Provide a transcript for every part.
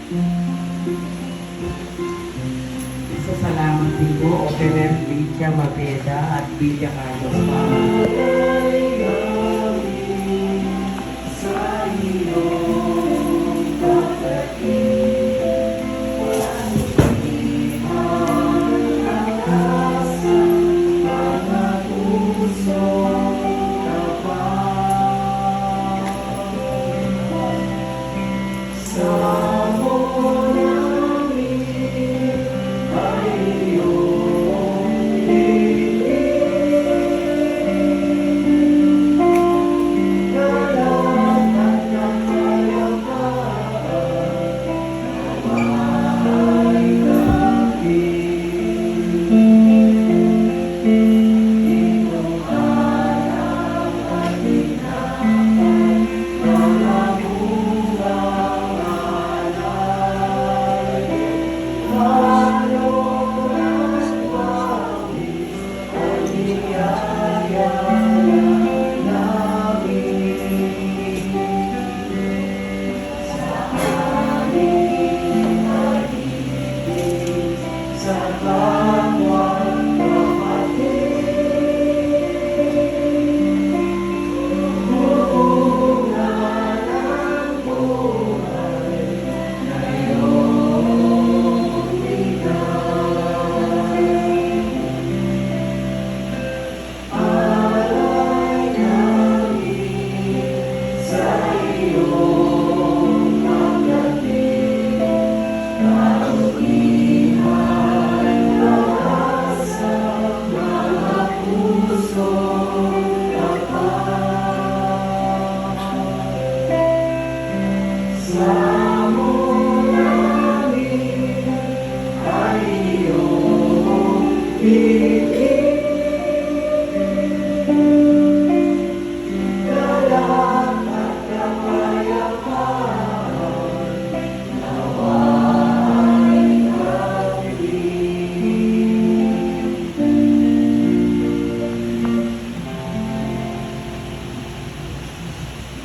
Sa salamat din po, Operer Lydia Mabeda at Villa Carlos pa.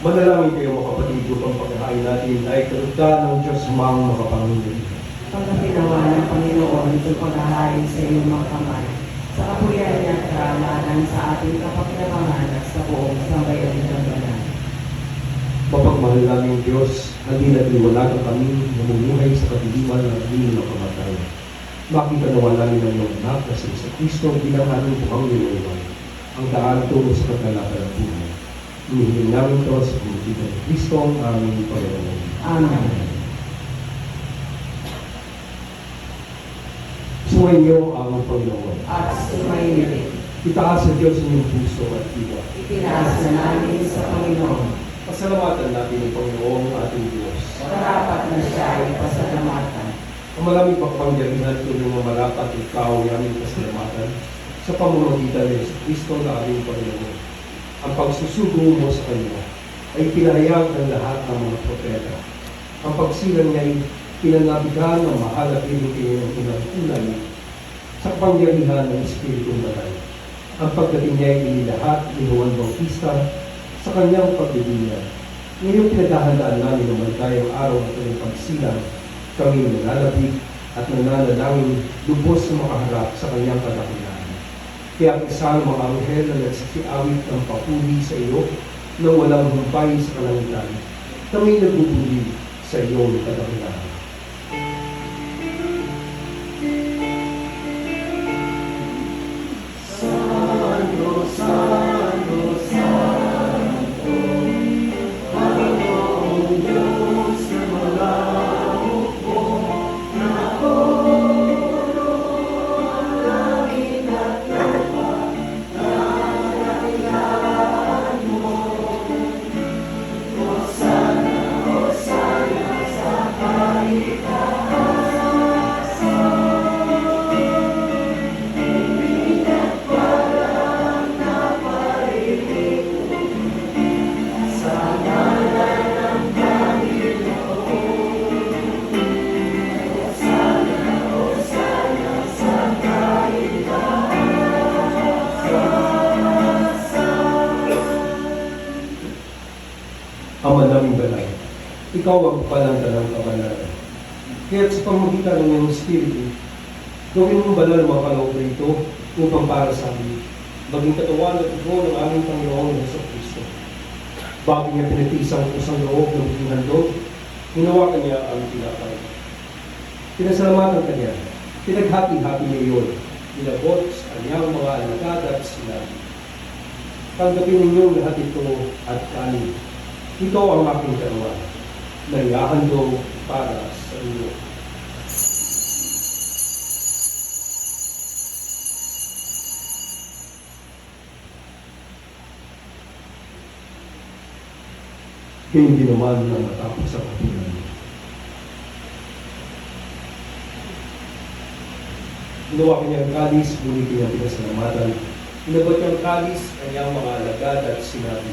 Manalangin kayo mga kapatid upang pagkahain natin ay kalugdan ng Diyos mang makapangyarihan. Pagkakinawa ng Panginoon itong paghahain sa iyong mga kamay, sa kapuyan niya at karamanan sa ating kapakinabangan at sa buong sambayan ng banal. Mapagmahal namin Diyos, hindi nagliwalagan kami namumuhay sa kadiliman ng hindi ng kamatay. Makita nawa namin ang iyong anak na si Kristo bilang aming bukang nilaiwan, ang daan tungo sa kagalakan ng buhay. Hinihiling namin ito sa pamamagitan ng Kristo ang aming Panginoon. Amen. Sumayin niyo ang Panginoon. At sumayin, Itaas sa Diyos ang iyong puso at diwa. itinaas na namin sa Panginoon. Pasalamatan natin ang Panginoon ating Diyos. Marapat na siya ay pasalamatan. Ang maraming pagpangyarihan tuloy ng marapat at ikaw ay aming pasalamatan sa pamamagitan ng Kristo na aming Panginoon. Ang pagsusugo mo sa Kanya ay pinahayag ng lahat ng mga propeta. Ang pagsilang niya ay pinanabigan ng mahal at inutin ng unang-unay sa pangyarihan ng Espiritu Banal. Ang pagdating niya ay inilahat ni Juan Bautista sa kanyang pagbibilang. Ngayong pinaghahandaan namin ng maligayang araw at kanyang pagsilang, kami nananabik at nananalangin lubos na makaharap sa kanyang kadakilaan. Kaya isang mga anghel na nagsikiawit ng papuri sa iyo na walang humpay sa kalangitan, kami nagbubuli sa iyong kadakilaan. Ama naming banal, ikaw ang palangan ng kabanalan. Kaya sa pamamagitan ng iyong Espiritu, gawin mong banal mga kaloob na ito upang para sa amin, maging katawan at ito ng aming Panginoong Jesucristo. Bago niya pinatisang kusang loob ng maging handog, hinawakan niya ang tinapay. Pinasalamatan ka niya, pinaghati-hati niya iyon, nilabot sa kanyang mga alagad at sinabi, tanggapin ninyong lahat ito at kanin. Ito ang aking katawan, na iahandog para sa inyo. Kaya hindi naman na matapos sa kapilan. Ginawa kanya ang kalis, ngunit niya pinasalamatan. Inabot niya ang kalis, kanyang mga alagad at sinabi,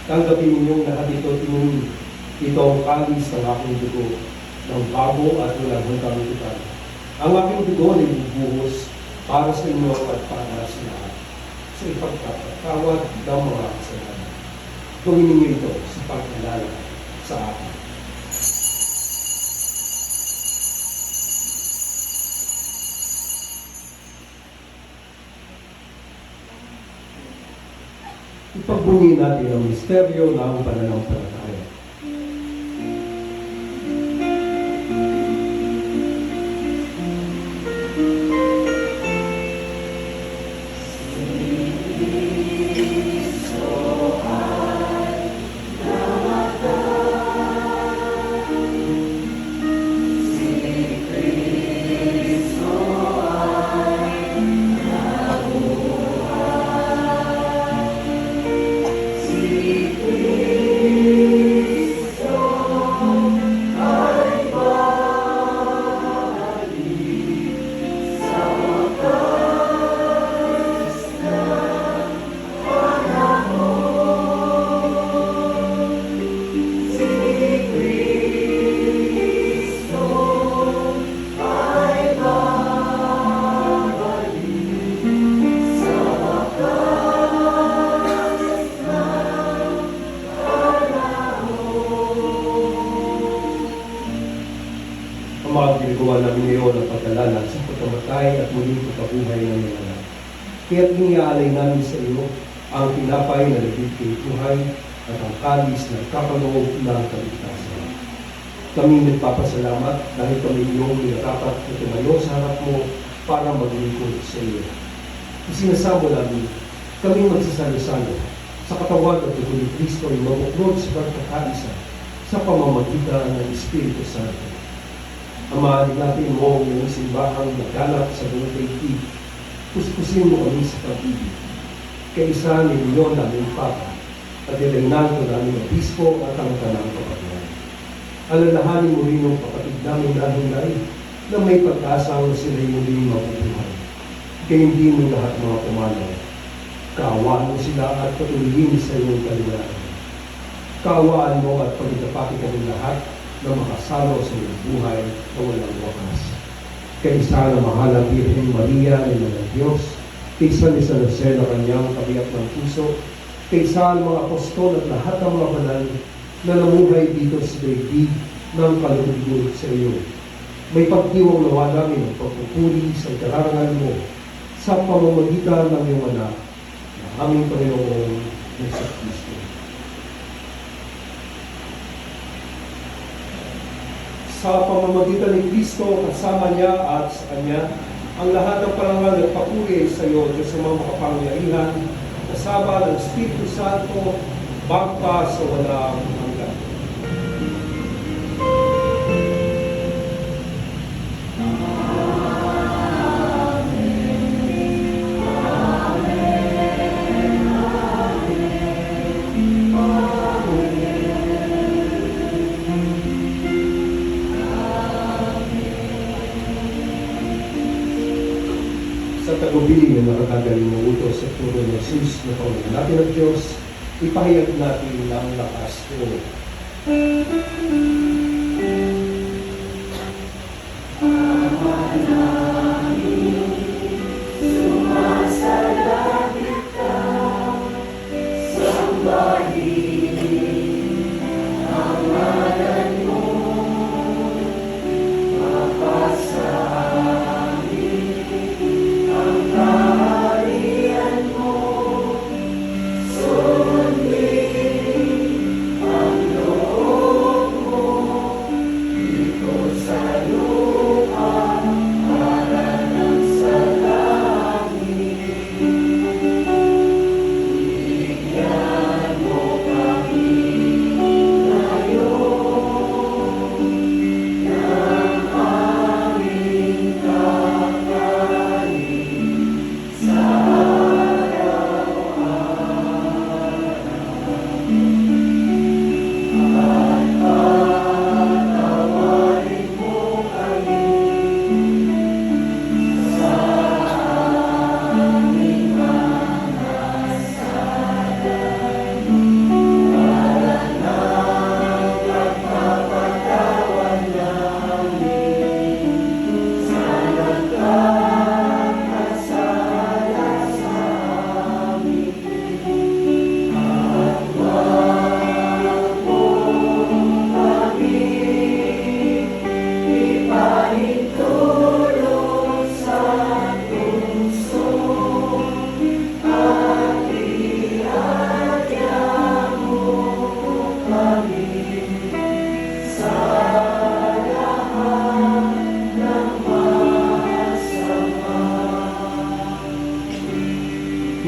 tanggapin ninyong lahat ito at inumin. Ito ang kalis ng aking dugo, ng bago at walang hanggang itutan. Ang aking dugo ay bubuhos para sa inyo at para sa lahat, sa ipagkakatawad ng mga kasalanan. Gawin ninyo ito sa pag-alala sa akin. Ipagbunyi natin ang misteryo ng pananampalataya. Ginagawa namin ngayon ang pag-alala sa pagkamatay at muling pagkabuhay ng mga anak. Kaya't iniaalay namin sa iyo ang tinapay na nagbibigay buhay at ang kalis na kapaloob ng kaligtasan. Kami nagpapasalamat dahil kami iyong nilarapat na tumayo sa harap mo para maglingkod sa iyo. Isinasamo namin kami magsasalo-salo sa katawan at dugo ni Kristo ay mabuklod sa pagkakaisa sa pamamagitan ng Espiritu Santo. Amahan natin mo ang iyong simbahang naganap sa buong daigdig. Kuskusin mo kami sa pag-ibig. Kaisa ninyo namin Papa, at ilegnan ko namin ang Obispo at ang Tanang Kapatid. Alalahanin mo rin ang kapatid namin nahinay na may pag-asang sila'y muling mabubuhay. Kaya hindi mo lahat mga pumanaw. Kaawaan mo sila at patuloyin sa iyong kaliwaan. Kaawaan mo at pagkakapati kami lahat na makasalo sa iyong buhay na walang wakas. Kaisa na mahalang Birhen Maria na ng Diyos, kaisa ni San Jose na kanyang kabiyak ng puso, kaisa ang mga apostol at lahat ng mga banal na namuhay dito sa daigdig ng kalugod sa iyo. May pagdiwang nawa namin ang pagpupuri sa kararangal mo sa pamamagitan ng iyong anak na aming Panginoong Jesucristo. Sa pamamagitan ni Kristo, kasama niya at sa Kanya, ang lahat ng parangal at papuri sa iyo at sa mga makapangyarihan, kasama ng Espiritu Santo, bangka sa walang hanggan. Sa tagubilin na nakatagaling ng utos sa turo ng Jesus na Panginoon natin ang Diyos, ipahayag natin ang lakas ko.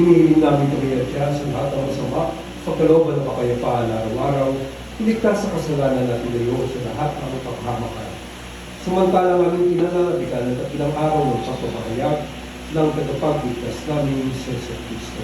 Hinihiling namin tumiyadya sa lahat ng masama, sa kalooban ng kapayapaan araw-araw, iligtas sa kasalanan at ilayo sa lahat ng paghamakan. Samantalang aming pinananabikan ng ilang araw ng pagpapahayag ng tagapagligtas namin sa Kristo.